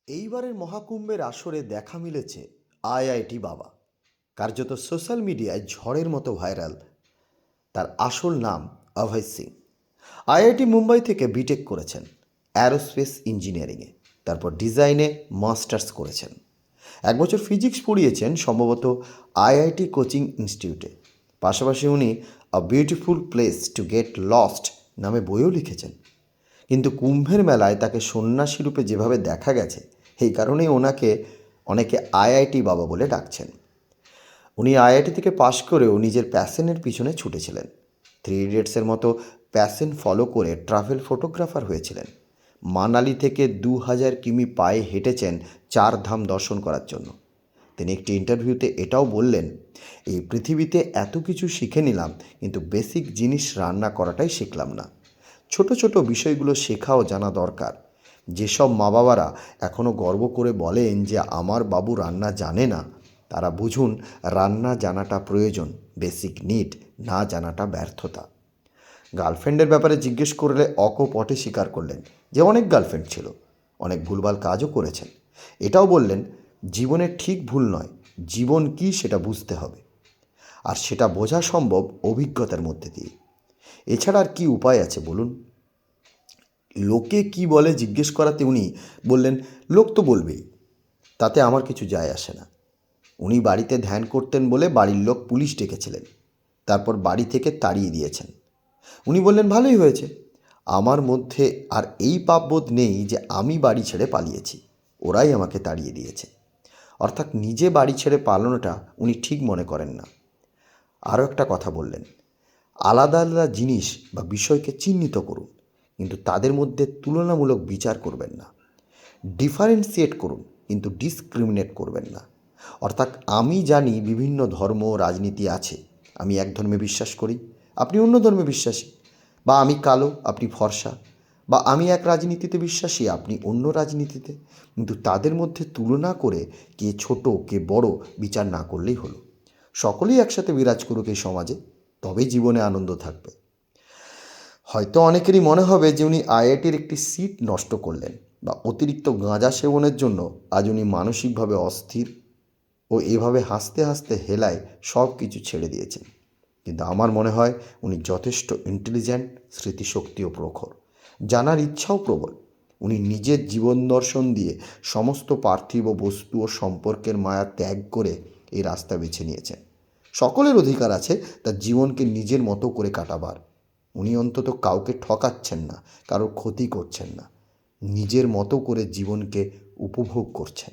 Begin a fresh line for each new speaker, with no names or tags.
এইবারের মহাকুম্ভের আসরে দেখা মিলেছে আইআইটি বাবা। কার্যত সোশ্যাল মিডিয়ায় ঝড়ের মতো ভাইরাল তার আসল নাম অভয় সিং। আইআইটি মুম্বাই থেকে বিটেক করেছেন অ্যারোস্পেস ইঞ্জিনিয়ারিংয়ে, তারপর ডিজাইনে মাস্টার্স করেছেন। 1 বছর ফিজিক্স পড়িয়েছেন সম্ভবত আইআইটি কোচিং ইনস্টিটিউটে। পাশাপাশি উনি a beautiful place to get lost নামে বইও লিখেছেন। কিন্তু কুম্ভের মেলায় তাকে সন্ন্যাসী রূপে যেভাবে দেখা গেছে, এই কারণেই ওনাকে অনেকে আইআইটি বাবা বলে ডাকছেন। উনি আইআইটি থেকে পাশ করেও নিজের প্যাশনের পিছনে ছুটেছিলেন। 3 ইডিয়টসের মতো প্যাশন ফলো করে ট্রাভেল ফটোগ্রাফার হয়েছিলেন। মানালি থেকে 2000 কিমি পায়ে হেঁটেছেন 4 ধাম দর্শন করার জন্য। তিনি একটি ইন্টারভিউতে এটাও বললেন, এই পৃথিবীতে এত কিছু শিখে নিলাম, কিন্তু বেসিক জিনিস রান্না করাটাই শিখলাম না। ছোট ছোট বিষয়গুলো শেখাও জানা দরকার। যেসব মা বাবারা এখনও গর্ব করে বলেন যে আমার বাবু রান্না জানে না, তারা বুঝুন রান্না জানাটা প্রয়োজন, বেসিক নিড না জানাটা ব্যর্থতা। গার্লফ্রেন্ডের ব্যাপারে জিজ্ঞেস করলে অকপটে স্বীকার করলেন যে অনেক গার্লফ্রেন্ড ছিল, অনেক ভুলভাল কাজও করেছেন। এটাও বললেন জীবনে ঠিক ভুল নয়, জীবন কী সেটা বুঝতে হবে, আর সেটা বোঝা সম্ভব অভিজ্ঞতার মধ্যে দিয়ে। এছাড়া আর কী উপায় আছে বলুন? লোকে কি বলে জিজ্ঞেস করাতে উনি বললেন, লোক তো বলবেই, তাতে আমার কিছু যায় আসে না। উনি বাড়িতে ধ্যান করতেন বলে বাড়ির লোক পুলিশ ডেকেছিলেন, তারপর বাড়ি থেকে তাড়িয়ে দিয়েছেন। উনি বললেন ভালোই হয়েছে, আমার মধ্যে আর এই পাপবোধ নেই যে আমি বাড়ি ছেড়ে পালিয়েছি, ওরাই আমাকে তাড়িয়ে দিয়েছে। অর্থাৎ নিজে বাড়ি ছেড়ে পালানোটা উনি ঠিক মনে করেন না। আরও একটা কথা বললেন, আলাদা আলাদা জিনিস বা বিষয়কে চিহ্নিত করুন, কিন্তু তাদের মধ্যে তুলনামূলক বিচার করবেন না। ডিফারেন্সিয়েট করুন, কিন্তু ডিসক্রিমিনেট করবেন না। অর্থাৎ আমি জানি বিভিন্ন ধর্ম রাজনীতি আছে, আমি এক ধর্মে বিশ্বাস করি, আপনি অন্য ধর্মে বিশ্বাসী, বা আমি কালো আপনি ফর্সা, বা আমি এক রাজনীতিতে বিশ্বাসী আপনি অন্য রাজনীতিতে, কিন্তু তাদের মধ্যে তুলনা করে কে ছোট কে বড় বিচার না করলেই হলো। সকলেই একসাথে বিরাজ করুক এই সমাজে, তবেই জীবনে আনন্দ থাকবে। হয়তো অনেকেরই মনে হবে যে উনি আইআইটির একটি সিট নষ্ট করলেন, বা অতিরিক্ত গাঁজা সেবনের জন্য আজ উনি মানসিকভাবে অস্থির ও এভাবে হাসতে হাসতে হেলায় সব কিছু ছেড়ে দিয়েছেন। কিন্তু আমার মনে হয় উনি যথেষ্ট ইন্টেলিজেন্ট, স্মৃতিশক্তিও প্রখর, জানার ইচ্ছাও প্রবল। উনি নিজের জীবন দর্শন দিয়ে সমস্ত পার্থিব বস্তু ও সম্পর্কের মায়া ত্যাগ করে এই রাস্তা বেছে নিয়েছেন। সকলের অধিকার আছে তার জীবনকে নিজের মতো করে কাটাবার। উনি অন্তত কাউকে ঠকাচ্ছেন না, কারোর ক্ষতি করছেন না, নিজের মতো করে জীবনকে উপভোগ করছেন।